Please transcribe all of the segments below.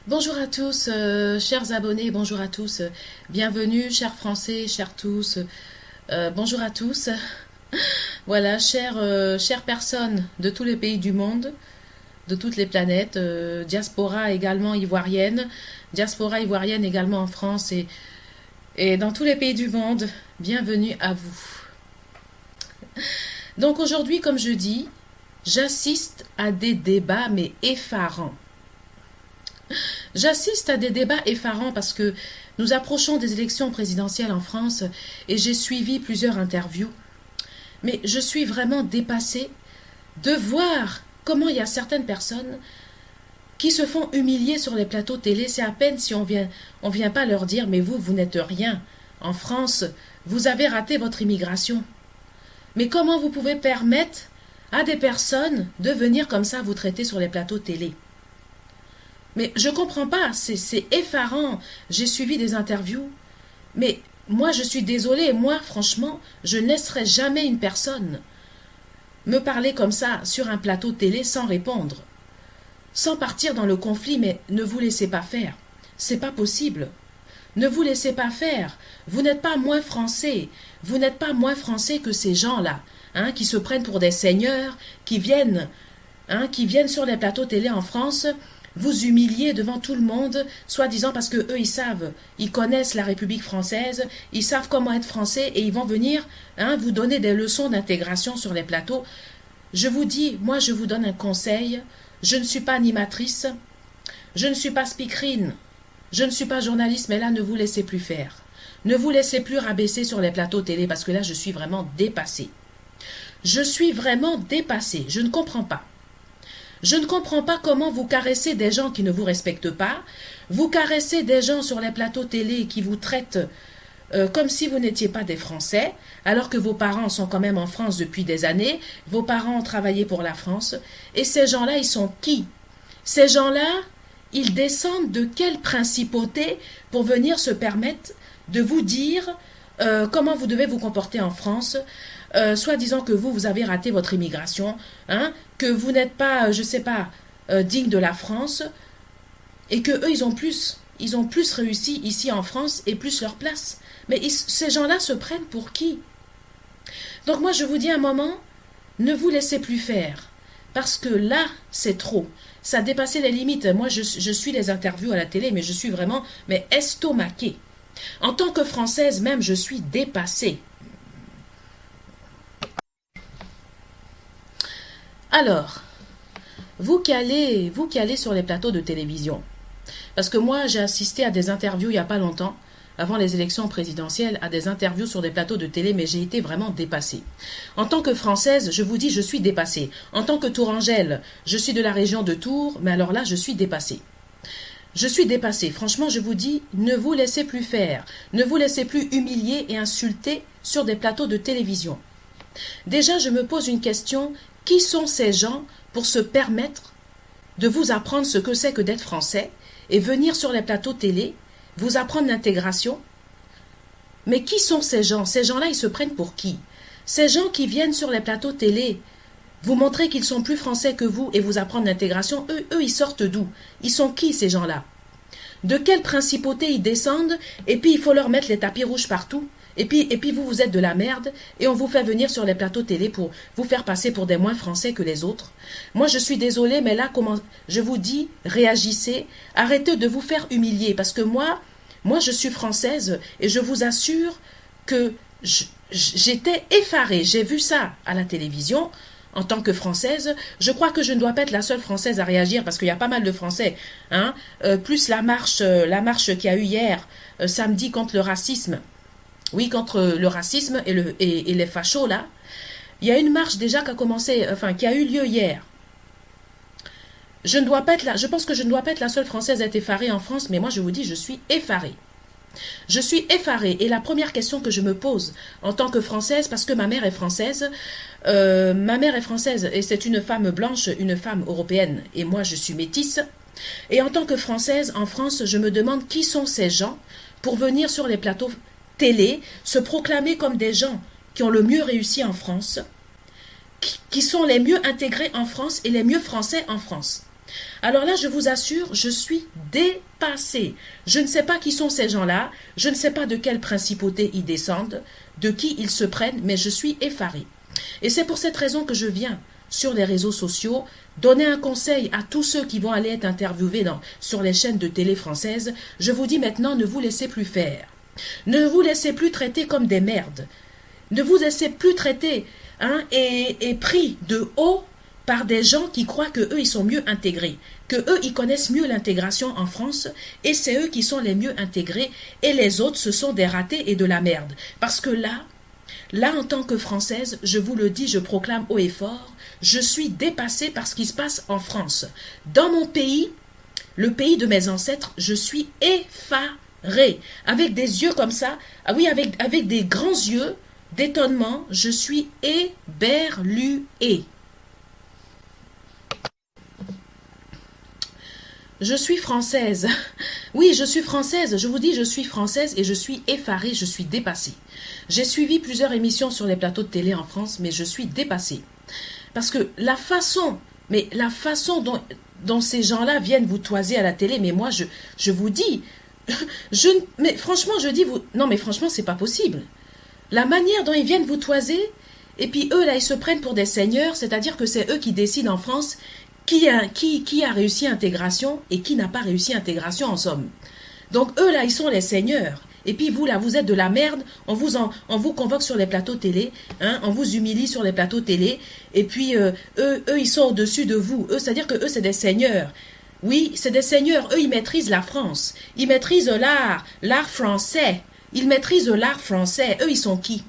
Bonjour à tous, chers abonnés, bonjour à tous. Bienvenue, chers Français, chers tous. Bonjour à tous. Voilà, chères personnes de tous les pays du monde, de toutes les planètes, diaspora également ivoirienne également en France et dans tous les pays du monde. Bienvenue à vous. Donc aujourd'hui, comme je dis, j'assiste à des débats mais effarants. J'assiste à des débats effarants parce que nous approchons des élections présidentielles en France et j'ai suivi plusieurs interviews. Mais je suis vraiment dépassée de voir comment il y a certaines personnes qui se font humilier sur les plateaux télé. C'est à peine si on vient pas leur dire « mais vous n'êtes rien. En France, vous avez raté votre immigration. » Mais comment vous pouvez permettre à des personnes de venir comme ça vous traiter sur les plateaux télé? Mais je comprends pas, c'est effarant. J'ai suivi des interviews, mais moi je suis désolée, moi franchement, je ne laisserai jamais une personne me parler comme ça sur un plateau télé sans répondre, sans partir dans le conflit. Mais ne vous laissez pas faire, c'est pas possible. Ne vous laissez pas faire. Vous n'êtes pas moins français, vous n'êtes pas moins français que ces gens-là, qui se prennent pour des seigneurs, qui viennent sur les plateaux télé en France. Vous humilier devant tout le monde, soi-disant parce que eux ils connaissent la République française, ils savent comment être français et ils vont venir vous donner des leçons d'intégration sur les plateaux. Je vous dis, moi je vous donne un conseil, je ne suis pas animatrice, je ne suis pas speakerine, je ne suis pas journaliste, mais là ne vous laissez plus faire. Ne vous laissez plus rabaisser sur les plateaux télé parce que là je suis vraiment dépassée. Je suis vraiment dépassée, je ne comprends pas. Je ne comprends pas comment vous caressez des gens qui ne vous respectent pas, vous caressez des gens sur les plateaux télé qui vous traitent comme si vous n'étiez pas des Français, alors que vos parents sont quand même en France depuis des années, vos parents ont travaillé pour la France, et ces gens-là, ils sont qui? Ces gens-là, ils descendent de quelle principauté pour venir se permettre de vous dire comment vous devez vous comporter en France, soit disant que vous avez raté votre immigration, que vous n'êtes pas, je sais pas, digne de la France, et que eux ils ont plus réussi ici en France et plus leur place. Mais ces gens-là se prennent pour qui? Donc moi je vous dis un moment, ne vous laissez plus faire, parce que là c'est trop. Ça a dépassé les limites. Moi je suis les interviews à la télé, mais je suis vraiment estomaquée. En tant que Française même, je suis dépassée. Alors, vous qui allez sur les plateaux de télévision, parce que moi j'ai assisté à des interviews il n'y a pas longtemps, avant les élections présidentielles, à des interviews sur des plateaux de télé, mais j'ai été vraiment dépassée. En tant que Française, je vous dis, je suis dépassée. En tant que Tourangelle, je suis de la région de Tours, mais alors là, je suis dépassée. Je suis dépassée. Franchement, je vous dis, ne vous laissez plus faire. Ne vous laissez plus humilier et insulter sur des plateaux de télévision. Déjà, je me pose une question. Qui sont ces gens pour se permettre de vous apprendre ce que c'est que d'être français et venir sur les plateaux télé, vous apprendre l'intégration? Mais qui sont ces gens? Ces gens-là, ils se prennent pour qui? Ces gens qui viennent sur les plateaux télé, vous montrer qu'ils sont plus français que vous et vous apprendre l'intégration, eux, ils sortent d'où? Ils sont qui ces gens-là? De quelle principauté ils descendent? Et puis il faut leur mettre les tapis rouges partout? Et puis vous êtes de la merde et on vous fait venir sur les plateaux télé pour vous faire passer pour des moins français que les autres. Moi je suis désolée, mais là je vous dis, réagissez, arrêtez de vous faire humilier parce que moi je suis française et je vous assure que j'étais effarée. J'ai vu ça à la télévision. En tant que Française, je crois que je ne dois pas être la seule Française à réagir parce qu'il y a pas mal de Français, plus la marche qu'il y a eu hier, samedi contre le racisme. Oui, contre le racisme et les fachos, là. Il y a une marche déjà qui a eu lieu hier. Je pense que je ne dois pas être la seule Française à être effarée en France, mais moi je vous dis, je suis effarée. Je suis effarée et la première question que je me pose en tant que Française, parce que ma mère est française et c'est une femme blanche, une femme européenne et moi je suis métisse. Et en tant que Française, en France, je me demande qui sont ces gens pour venir sur les plateaux télé, se proclamer comme des gens qui ont le mieux réussi en France, qui sont les mieux intégrés en France et les mieux français en France. Alors là, je vous assure, je suis dépassée. Je ne sais pas qui sont ces gens-là, je ne sais pas de quelle principauté ils descendent, de qui ils se prennent, mais je suis effarée. Et c'est pour cette raison que je viens sur les réseaux sociaux donner un conseil à tous ceux qui vont aller être interviewés sur les chaînes de télé françaises. Je vous dis maintenant, ne vous laissez plus faire. Ne vous laissez plus traiter comme des merdes. Ne vous laissez plus traiter et pris de haut par des gens qui croient que eux ils sont mieux intégrés, que eux ils connaissent mieux l'intégration en France et c'est eux qui sont les mieux intégrés et les autres ce sont des ratés et de la merde. Parce que là en tant que Française, je vous le dis, je proclame haut et fort, je suis dépassée par ce qui se passe en France. Dans mon pays, le pays de mes ancêtres, je suis effarée, avec des yeux comme ça, ah oui, avec des grands yeux d'étonnement, je suis éberluée. Je suis française. Oui, je suis française. Je vous dis, je suis française et je suis effarée, je suis dépassée. J'ai suivi plusieurs émissions sur les plateaux de télé en France, mais je suis dépassée. Parce que la façon dont ces gens-là viennent vous toiser à la télé, mais moi, je vous dis, mais franchement, je dis, non, mais franchement, c'est pas possible. La manière dont ils viennent vous toiser, et puis eux, là, ils se prennent pour des seigneurs, c'est-à-dire que c'est eux qui décident en France qui a réussi intégration et qui n'a pas réussi intégration en somme. Donc eux là, ils sont les seigneurs. Et puis vous là, vous êtes de la merde, on vous convoque sur les plateaux télé, on vous humilie sur les plateaux télé, et puis eux ils sont au-dessus de vous. Eux, c'est-à-dire que eux c'est des seigneurs. Oui, c'est des seigneurs, eux ils maîtrisent la France. Ils maîtrisent l'art français. Ils maîtrisent l'art français. Eux ils sont qui?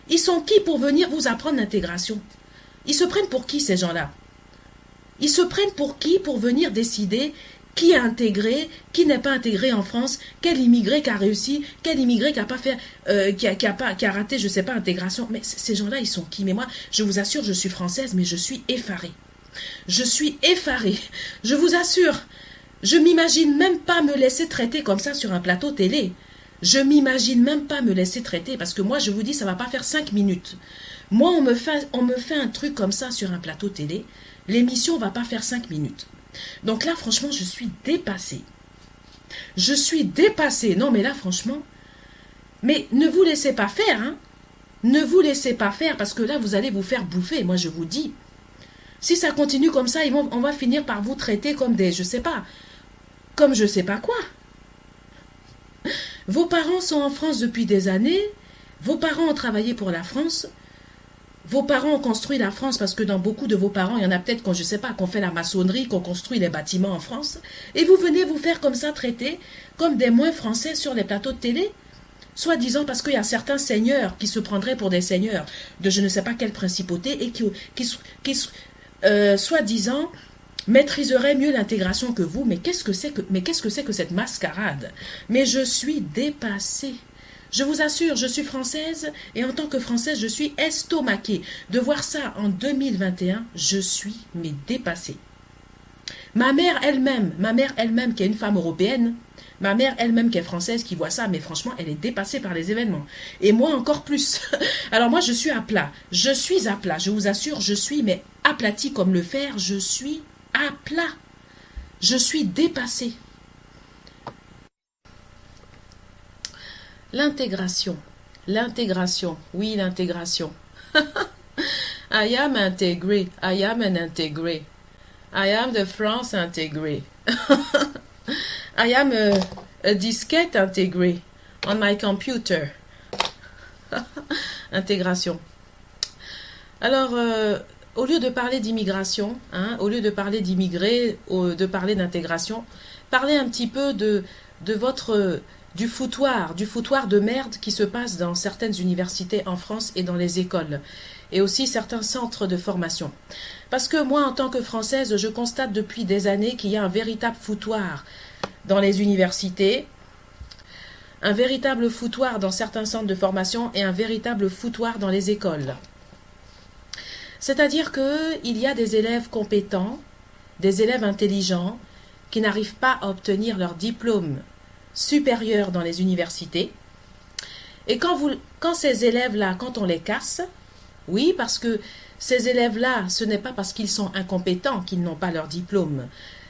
Ils sont qui pour venir vous apprendre l'intégration? Ils se prennent pour qui ces gens-là? Ils se prennent pour qui pour venir décider qui est intégré, qui n'est pas intégré en France, quel immigré qui a réussi, quel immigré qui a pas fait, qui a raté, je sais pas, intégration. Mais ces gens-là, ils sont qui? Mais moi, je vous assure, je suis française, mais je suis effarée. Je suis effarée. Je vous assure, je m'imagine même pas me laisser traiter comme ça sur un plateau télé. Je m'imagine même pas me laisser traiter parce que moi, je vous dis, ça va pas faire 5 minutes. Moi, on me fait un truc comme ça sur un plateau télé. L'émission va pas faire 5 minutes. Donc là, franchement, je suis dépassée. Je suis dépassée. Non, mais là, franchement, mais ne vous laissez pas faire, hein. Ne vous laissez pas faire parce que là, vous allez vous faire bouffer. Moi, je vous dis. Si ça continue comme ça, on va finir par vous traiter comme des, je sais pas, comme je sais pas quoi. Vos parents sont en France depuis des années. Vos parents ont travaillé pour la France. Vos parents ont construit la France parce que dans beaucoup de vos parents, il y en a peut-être qu'on, je sais pas, qu'on fait la maçonnerie, qu'on construit les bâtiments en France. Et vous venez vous faire comme ça traiter comme des moins français sur les plateaux de télé, soi-disant parce qu'il y a certains seigneurs qui se prendraient pour des seigneurs de je ne sais pas quelle principauté et qui soi-disant maîtriseraient mieux l'intégration que vous. Mais qu'est-ce que c'est que cette mascarade? Mais je suis dépassée. Je vous assure, je suis française et en tant que française, je suis estomaquée. De voir ça en 2021, je suis dépassée. Ma mère elle-même qui est une femme européenne, ma mère elle-même qui est française, qui voit ça, mais franchement, elle est dépassée par les événements. Et moi encore plus. Alors moi, je suis à plat. Je suis à plat. Je vous assure, je suis aplatie comme le fer. Je suis à plat. Je suis dépassée. L'intégration. Oui, l'intégration. I am intégré. I am an intégré. I am the France intégré. I am a disquette intégré on my computer. Intégration. Alors, au lieu de parler d'immigration, au lieu de parler d'immigrés, de parler d'intégration, parlez un petit peu du foutoir de merde qui se passe dans certaines universités en France et dans les écoles, et aussi certains centres de formation. Parce que moi, en tant que Française, je constate depuis des années qu'il y a un véritable foutoir dans les universités, un véritable foutoir dans certains centres de formation et un véritable foutoir dans les écoles. C'est-à-dire qu'il y a des élèves compétents, des élèves intelligents, qui n'arrivent pas à obtenir leur diplôme supérieur dans les universités. Et quand ces élèves-là, quand on les casse, Oui, parce que ces élèves-là, ce n'est pas parce qu'ils sont incompétents qu'ils n'ont pas leur diplôme,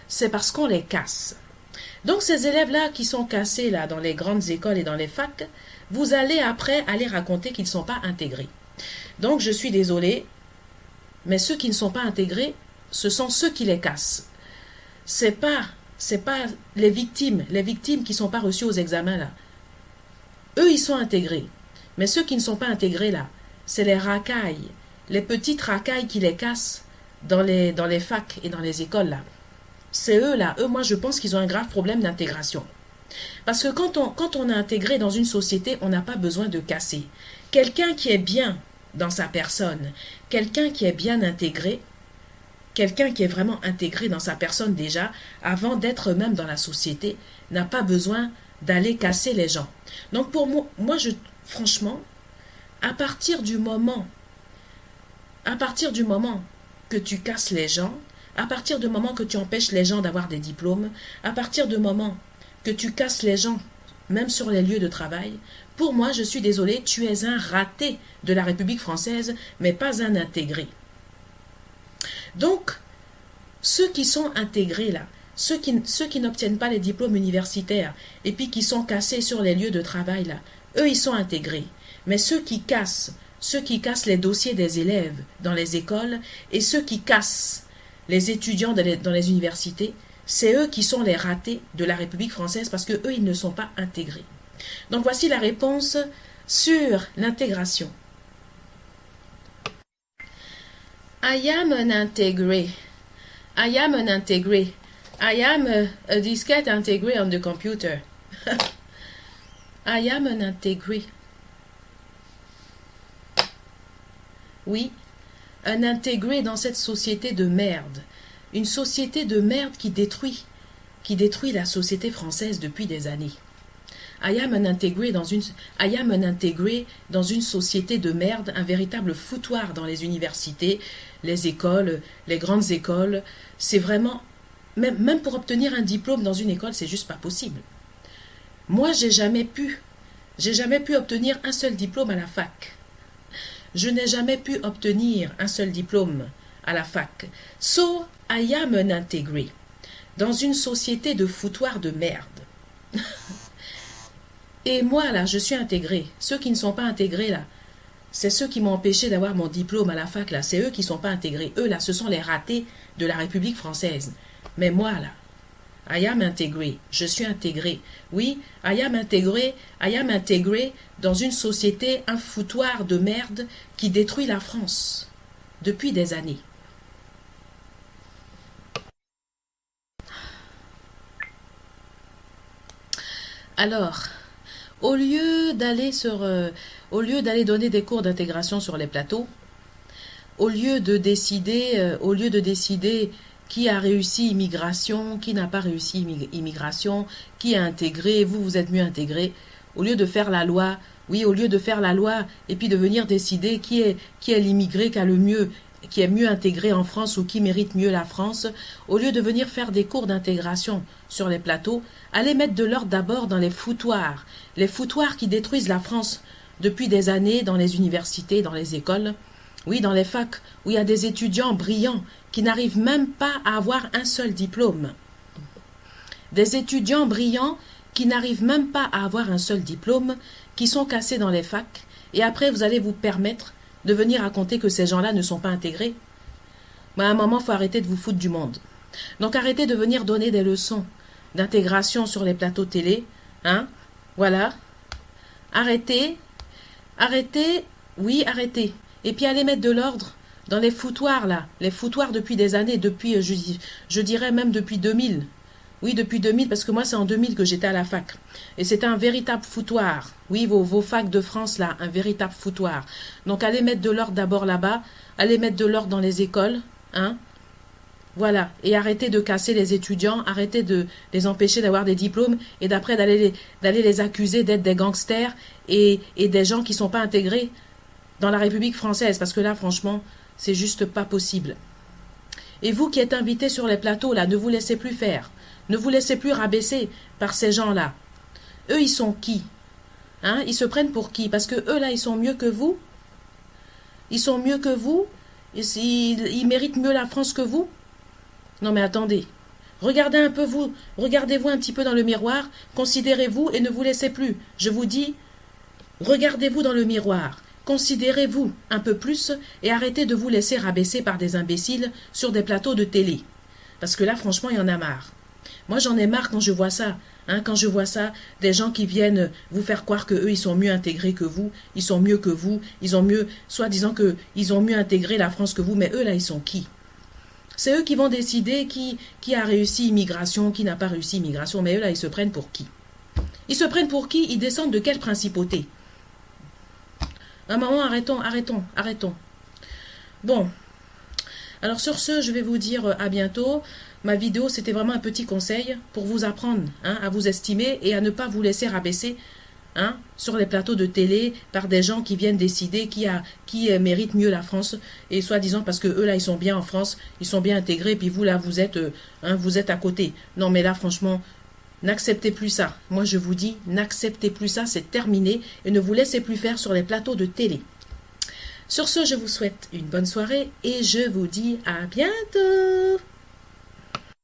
c'est parce qu'on les casse. Donc ces élèves-là qui sont cassés là dans les grandes écoles et dans les facs, vous allez après aller raconter qu'ils ne sont pas intégrés. Donc je suis désolée, mais ceux qui ne sont pas intégrés, ce sont ceux qui les cassent. C'est pas les victimes qui ne sont pas reçues aux examens là. Eux, ils sont intégrés. Mais ceux qui ne sont pas intégrés là, c'est les racailles, les petites racailles qui les cassent dans les facs et dans les écoles là. C'est eux là, moi je pense qu'ils ont un grave problème d'intégration. Parce que quand on est intégré dans une société, on n'a pas besoin de casser. Quelqu'un qui est bien dans sa personne, quelqu'un qui est bien intégré, quelqu'un qui est vraiment intégré dans sa personne déjà, avant d'être même dans la société, n'a pas besoin d'aller casser les gens. Donc pour moi franchement, à partir du moment que tu casses les gens, à partir du moment que tu empêches les gens d'avoir des diplômes, à partir du moment que tu casses les gens, même sur les lieux de travail, pour moi, je suis désolée, tu es un raté de la République française, mais pas un intégré. Donc, ceux qui sont intégrés là, ceux qui n'obtiennent pas les diplômes universitaires et puis qui sont cassés sur les lieux de travail là, eux, ils sont intégrés. Mais ceux qui cassent les dossiers des élèves dans les écoles et ceux qui cassent les étudiants dans les universités, c'est eux qui sont les ratés de la République française parce que eux, ils ne sont pas intégrés. Donc voici la réponse sur l'intégration. I am an integré. I am an integré. I am a disquette integré on the computer. I am an integré. Oui, un intégré dans cette société de merde. Une société de merde qui détruit la société française depuis des années. I am un intégré dans une société de merde, un véritable foutoir dans les universités, les écoles, les grandes écoles. C'est vraiment, même pour obtenir un diplôme dans une école, c'est juste pas possible. Moi, j'ai jamais pu obtenir un seul diplôme à la fac. Je n'ai jamais pu obtenir un seul diplôme à la fac. So, I am an intégré dans une société de foutoir de merde. Et moi, là, je suis intégré. Ceux qui ne sont pas intégrés, là, c'est ceux qui m'ont empêché d'avoir mon diplôme à la fac, là. C'est eux qui ne sont pas intégrés. Eux, là, ce sont les ratés de la République française. Mais moi, là, I am intégré. Je suis intégré. Oui, I am intégré dans une société, un foutoir de merde qui détruit la France depuis des années. Alors, au lieu d'aller donner des cours d'intégration sur les plateaux, au lieu de décider qui a réussi immigration, qui n'a pas réussi immigration, qui a intégré, vous êtes mieux intégré, au lieu de faire la loi, et puis de venir décider qui est l'immigré qui a le mieux, qui est mieux intégré en France ou qui mérite mieux la France, au lieu de venir faire des cours d'intégration sur les plateaux, allez mettre de l'ordre d'abord dans les foutoirs qui détruisent la France depuis des années dans les universités, dans les écoles, oui, dans les facs, où il y a des étudiants brillants qui n'arrivent même pas à avoir un seul diplôme. Des étudiants brillants qui n'arrivent même pas à avoir un seul diplôme, qui sont cassés dans les facs, et après vous allez vous permettre de venir raconter que ces gens-là ne sont pas intégrés. Mais à un moment, il faut arrêter de vous foutre du monde. Donc arrêtez de venir donner des leçons d'intégration sur les plateaux télé. Hein? Voilà. Arrêtez. Oui, arrêtez. Et puis allez mettre de l'ordre dans les foutoirs, là. Les foutoirs depuis des années, depuis, je dirais même depuis 2000. Oui, depuis 2000, parce que moi, c'est en 2000 que j'étais à la fac. Et c'était un véritable foutoir. Oui, vos facs de France, là, un véritable foutoir. Donc, allez mettre de l'ordre d'abord là-bas. Allez mettre de l'ordre dans les écoles. Hein? Voilà. Et arrêtez de casser les étudiants. Arrêtez de les empêcher d'avoir des diplômes. Et d'après, d'aller les accuser d'être des gangsters et des gens qui ne sont pas intégrés dans la République française. Parce que là, franchement, c'est juste pas possible. Et vous qui êtes invités sur les plateaux, là, ne vous laissez plus faire. Ne vous laissez plus rabaisser par ces gens-là. Eux, ils sont qui? Hein? Ils se prennent pour qui? Parce que eux, là, ils sont mieux que vous? Ils sont mieux que vous? Ils méritent mieux la France que vous? Non mais attendez. Regardez un peu vous, regardez-vous un petit peu dans le miroir, considérez-vous et ne vous laissez plus. Je vous dis, regardez-vous dans le miroir, considérez-vous un peu plus et arrêtez de vous laisser rabaisser par des imbéciles sur des plateaux de télé. Parce que là, franchement, il y en a marre. Moi, j'en ai marre quand je vois ça. Quand je vois ça, des gens qui viennent vous faire croire que eux, ils sont mieux intégrés que vous, ils sont mieux que vous, ils ont mieux, soi-disant qu'ils ont mieux intégré la France que vous, mais eux, là, ils sont qui? C'est eux qui vont décider qui a réussi immigration, qui n'a pas réussi immigration, mais eux, là, ils se prennent pour qui? Ils se prennent pour qui? Ils descendent de quelle principauté? Un moment, arrêtons. Bon, alors sur ce, je vais vous dire à bientôt. Ma vidéo, c'était vraiment un petit conseil pour vous apprendre à vous estimer et à ne pas vous laisser rabaisser sur les plateaux de télé par des gens qui viennent décider qui mérite mieux la France et soi-disant parce que eux là ils sont bien en France, ils sont bien intégrés et puis vous là vous êtes à côté. Non mais là franchement, n'acceptez plus ça. Moi je vous dis, n'acceptez plus ça, c'est terminé et ne vous laissez plus faire sur les plateaux de télé. Sur ce, je vous souhaite une bonne soirée et je vous dis à bientôt.